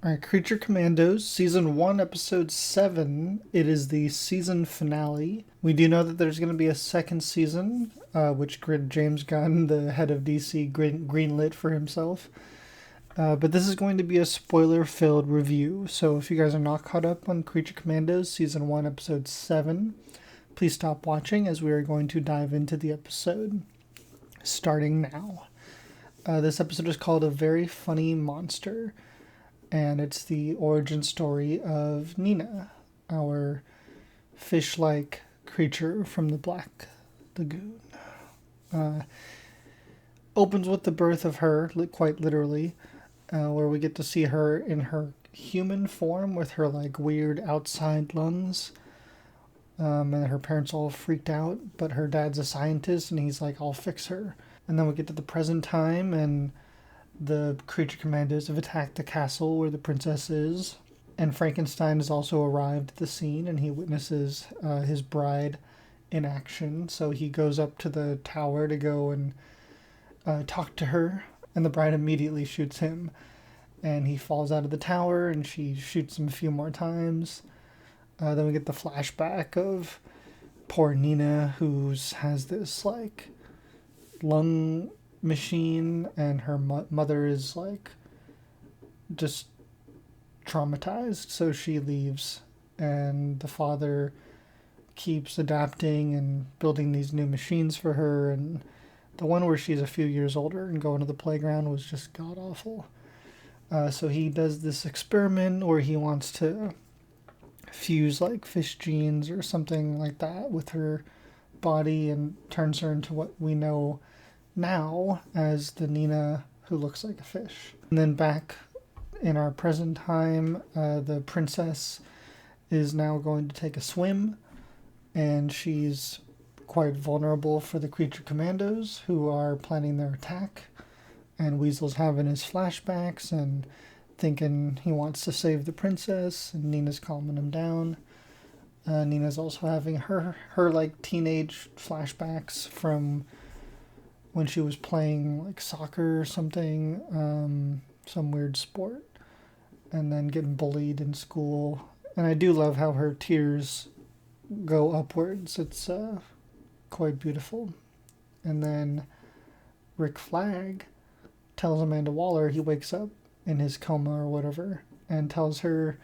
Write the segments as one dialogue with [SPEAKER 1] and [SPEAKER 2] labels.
[SPEAKER 1] All right, Creature Commandos, Season 1, Episode 7. It is the season finale. We do know that there's going to be a second season, which James Gunn, the head of DC, greenlit for himself. But this is going to be a spoiler-filled review, so if you guys are not caught up on Creature Commandos, Season 1, Episode 7, please stop watching as we are going to dive into the episode, starting now. This episode is called A Very Funny Monster, and it's the origin story of Nina, our fish-like creature from the Black Lagoon. Opens with the birth of her, quite literally, where we get to see her in her human form with her like weird outside lungs. And her parents all freaked out, but her dad's a scientist and he's like, I'll fix her. And then we get to the present time, and the Creature Commandos have attacked the castle where the princess is. And Frankenstein has also arrived at the scene, and he witnesses his bride in action. So he goes up to the tower to go and talk to her, and the bride immediately shoots him. And he falls out of the tower, and she shoots him a few more times. Then we get the flashback of poor Nina, who has this like lung machine, and her mother is like just traumatized, so she leaves, and the father keeps adapting and building these new machines for her. And the one where she's a few years older and going to the playground was just god awful. So he does this experiment where he wants to fuse like fish genes or something like that with her body and turns her into what we know now as the Nina who looks like a fish. And then back in our present time, the princess is now going to take a swim, and she's quite vulnerable for the Creature Commandos, who are planning their attack. And Weasel's having his flashbacks and thinking he wants to save the princess, and Nina's calming him down. Nina's also having her like teenage flashbacks from when she was playing like soccer or something, some weird sport, and then getting bullied in school. And I do love how her tears go upwards. It's quite beautiful. And then Rick Flag tells Amanda Waller, he wakes up in his coma or whatever, and tells her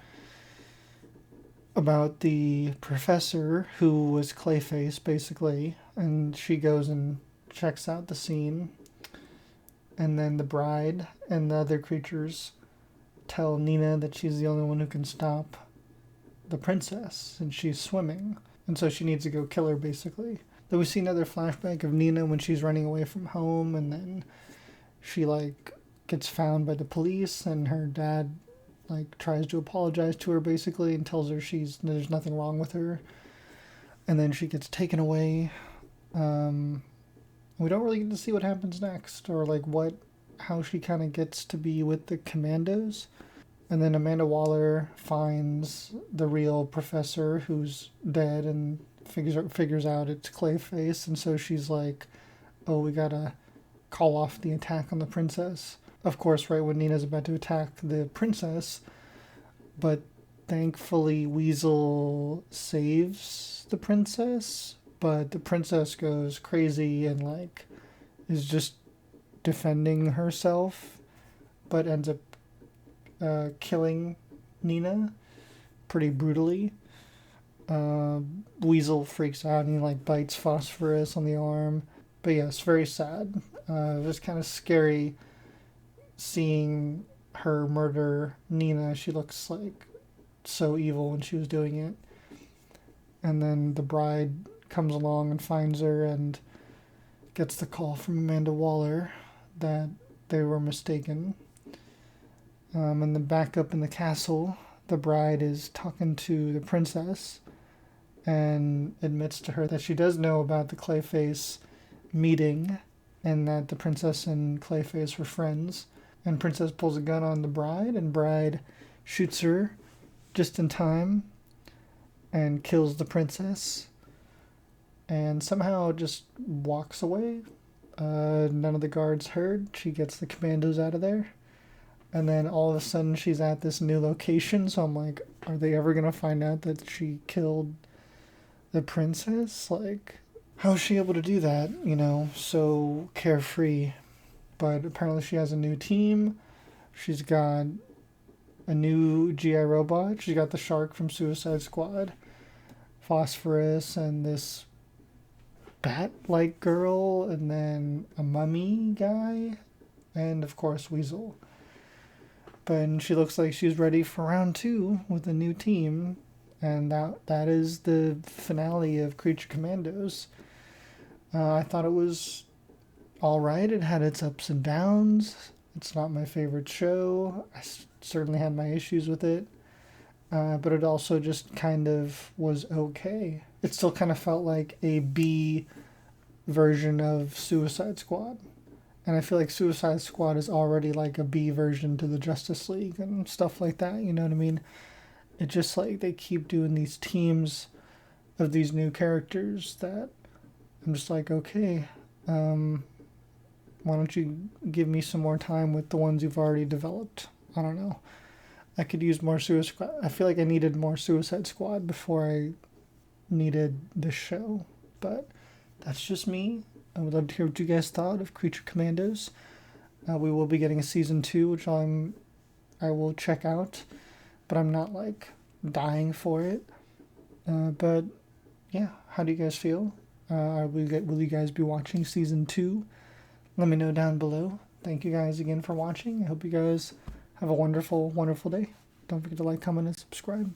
[SPEAKER 1] about the professor who was Clayface, basically. And she goes and checks out the scene. And then the bride and the other creatures tell Nina that she's the only one who can stop the princess, and she's swimming. And so she needs to go kill her, basically. Then we see another flashback of Nina when she's running away from home, and then she like gets found by the police, and her dad like tries to apologize to her basically and tells her there's nothing wrong with her. And then she gets taken away. We don't really get to see what happens next, or like how she kind of gets to be with the Commandos. And then Amanda Waller finds the real professor who's dead and figures out it's Clayface, and so she's like, oh, we gotta call off the attack on the princess. Of course, right when Nina's about to attack the princess, but thankfully Weasel saves the princess, but the princess goes crazy and like is just defending herself, but ends up killing Nina pretty brutally. Weasel freaks out and he like bites Phosphorus on the arm. But yes, very sad. It was kind of scary seeing her murder Nina. She looks like so evil when she was doing it. And then the bride comes along and finds her and gets the call from Amanda Waller that they were mistaken. And then back up in the castle, the bride is talking to the princess and admits to her that she does know about the Clayface meeting and that the princess and Clayface were friends. And princess pulls a gun on the bride, and bride shoots her just in time and kills the princess and somehow just walks away. None of the guards heard. She gets the commandos out of there. And then all of a sudden she's at this new location, so I'm like, are they ever gonna find out that she killed the princess? Like, how is she able to do that, so carefree? But apparently she has a new team. She's got a new GI robot. She's got the shark from Suicide Squad, Phosphorus, and this bat-like girl, and then a mummy guy, and of course Weasel. But she looks like she's ready for round two with a new team, and that is the finale of Creature Commandos. I thought it was all right. It had its ups and downs. It's not my favorite show. I certainly had my issues with it, but it also just kind of was okay. It still kind of felt like a B version of Suicide Squad. And I feel like Suicide Squad is already like a B version to the Justice League and stuff like that, you know what I mean? It just like they keep doing these teams of these new characters that I'm just like, okay, why don't you give me some more time with the ones you've already developed? I don't know. I could use more Suicide Squad. I feel like I needed more Suicide Squad before I needed this show. But that's just me. I would love to hear what you guys thought of Creature Commandos. We will be getting a season 2, which I will check out, but I'm not like dying for it. But yeah, how do you guys feel? Will you guys be watching season 2? Let me know down below. Thank you guys again for watching. I hope you guys have a wonderful, wonderful day. Don't forget to like, comment, and subscribe.